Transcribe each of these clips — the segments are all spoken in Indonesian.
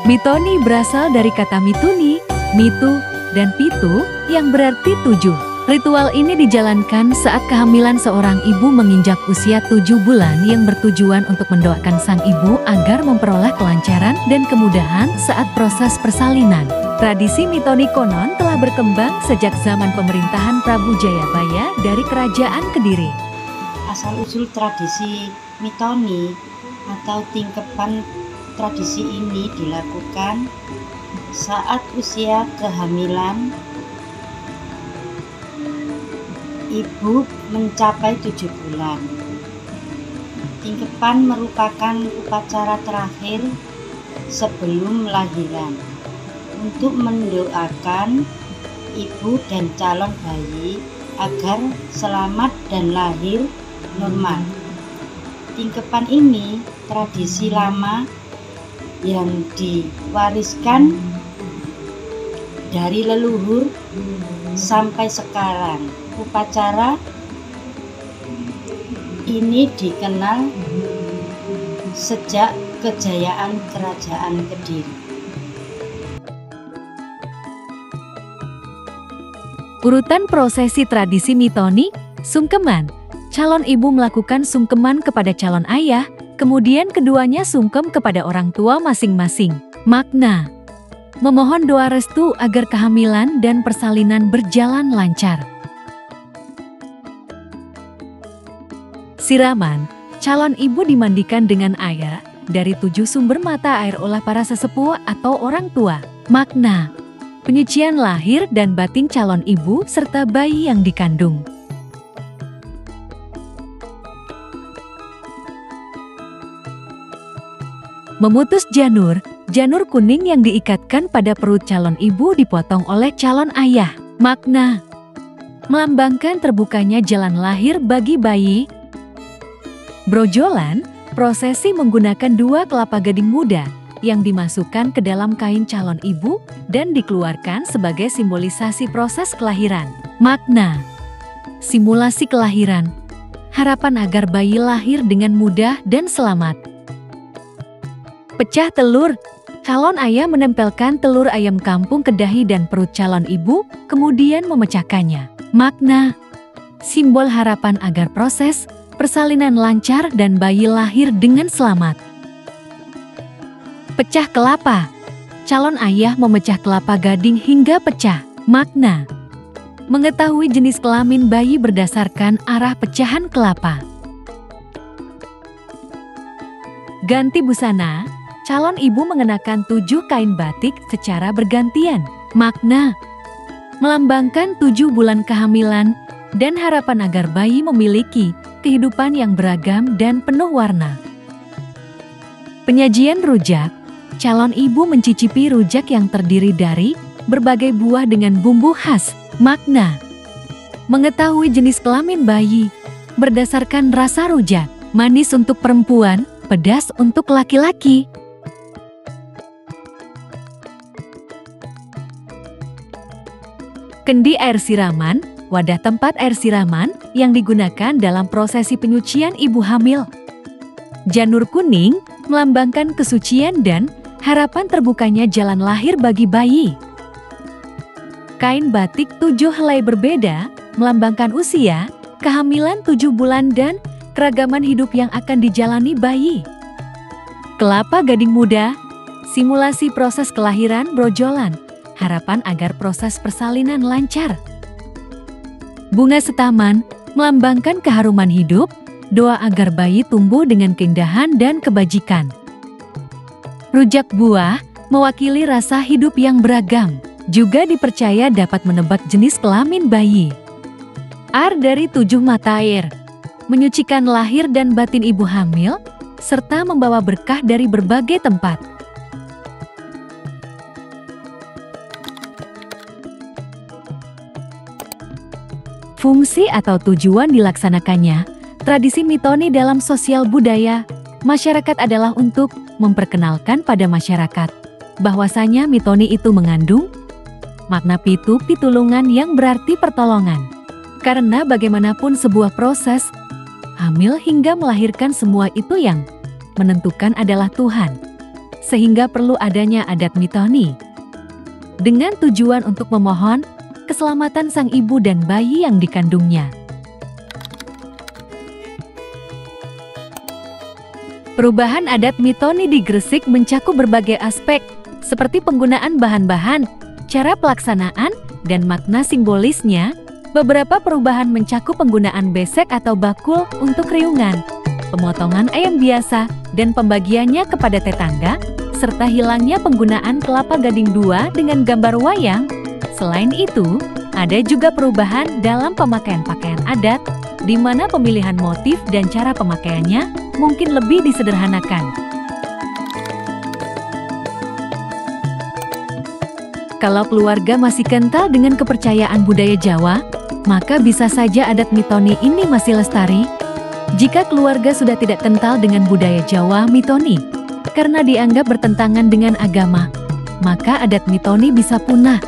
Mitoni berasal dari kata mituni, mitu, dan pitu yang berarti 7. Ritual ini dijalankan saat kehamilan seorang ibu menginjak usia 7 bulan yang bertujuan untuk mendoakan sang ibu agar memperoleh kelancaran dan kemudahan saat proses persalinan. Tradisi mitoni konon telah berkembang sejak zaman pemerintahan Prabu Jayabaya dari Kerajaan Kediri. Asal-usul tradisi mitoni atau tingkepan tradisi ini dilakukan saat usia kehamilan ibu mencapai 7 bulan. Tingkepan merupakan upacara terakhir sebelum lahiran untuk mendoakan ibu dan calon bayi agar selamat dan lahir normal. Tingkepan ini tradisi lama yang diwariskan dari leluhur sampai sekarang. Upacara ini dikenal sejak kejayaan Kerajaan Kediri. Urutan prosesi tradisi mitoni, sungkeman. Calon ibu melakukan sungkeman kepada calon ayah, kemudian keduanya sungkem kepada orang tua masing-masing. Makna: memohon doa restu agar kehamilan dan persalinan berjalan lancar. Siraman, calon ibu dimandikan dengan air dari 7 sumber mata air oleh para sesepuh atau orang tua. Makna: penyucian lahir dan batin calon ibu serta bayi yang dikandung. Memutus janur, janur kuning yang diikatkan pada perut calon ibu dipotong oleh calon ayah. Makna: melambangkan terbukanya jalan lahir bagi bayi. Brojolan, prosesi menggunakan 2 kelapa gading muda yang dimasukkan ke dalam kain calon ibu dan dikeluarkan sebagai simbolisasi proses kelahiran. Makna: simulasi kelahiran, harapan agar bayi lahir dengan mudah dan selamat. Pecah telur, calon ayah menempelkan telur ayam kampung ke dahi dan perut calon ibu, kemudian memecahkannya. Makna: simbol harapan agar proses persalinan lancar dan bayi lahir dengan selamat. Pecah kelapa, calon ayah memecah kelapa gading hingga pecah. Makna: mengetahui jenis kelamin bayi berdasarkan arah pecahan kelapa. Ganti busana, calon ibu mengenakan 7 kain batik secara bergantian. Makna: melambangkan 7 bulan kehamilan dan harapan agar bayi memiliki kehidupan yang beragam dan penuh warna. Penyajian rujak, calon ibu mencicipi rujak yang terdiri dari berbagai buah dengan bumbu khas. Makna: mengetahui jenis kelamin bayi berdasarkan rasa rujak, manis untuk perempuan, pedas untuk laki-laki. Kendi air siraman, wadah tempat air siraman yang digunakan dalam prosesi penyucian ibu hamil. Janur kuning melambangkan kesucian dan harapan terbukanya jalan lahir bagi bayi. Kain batik 7 helai berbeda melambangkan usia, kehamilan 7 bulan dan keragaman hidup yang akan dijalani bayi. Kelapa gading muda, simulasi proses kelahiran brojolan, harapan agar proses persalinan lancar. Bunga setaman melambangkan keharuman hidup, doa agar bayi tumbuh dengan keindahan dan kebajikan. Rujak buah mewakili rasa hidup yang beragam, juga dipercaya dapat menebak jenis kelamin bayi. Air dari 7 mata air, menyucikan lahir dan batin ibu hamil, serta membawa berkah dari berbagai tempat. Fungsi atau tujuan dilaksanakannya, tradisi mitoni dalam sosial budaya masyarakat adalah untuk memperkenalkan pada masyarakat bahwasanya mitoni itu mengandung makna pitulungan yang berarti pertolongan. Karena bagaimanapun sebuah proses, hamil hingga melahirkan semua itu yang menentukan adalah Tuhan. sehingga perlu adanya adat mitoni. Dengan tujuan untuk memohon keselamatan sang ibu dan bayi yang dikandungnya. Perubahan adat mitoni di Gresik mencakup berbagai aspek, seperti penggunaan bahan-bahan, cara pelaksanaan, dan makna simbolisnya. Beberapa perubahan mencakup penggunaan besek atau bakul untuk riungan, pemotongan ayam biasa, dan pembagiannya kepada tetangga, serta hilangnya penggunaan kelapa gading 2 dengan gambar wayang. Selain itu, ada juga perubahan dalam pemakaian pakaian adat, di mana pemilihan motif dan cara pemakaiannya mungkin lebih disederhanakan. Kalau keluarga masih kental dengan kepercayaan budaya Jawa, maka bisa saja adat mitoni ini masih lestari. Jika keluarga sudah tidak kental dengan budaya Jawa mitoni, karena dianggap bertentangan dengan agama, maka adat mitoni bisa punah.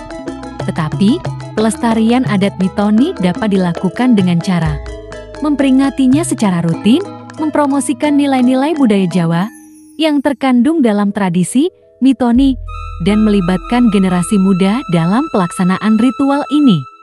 Tetapi, pelestarian adat mitoni dapat dilakukan dengan cara memperingatinya secara rutin, mempromosikan nilai-nilai budaya Jawa yang terkandung dalam tradisi mitoni, dan melibatkan generasi muda dalam pelaksanaan ritual ini.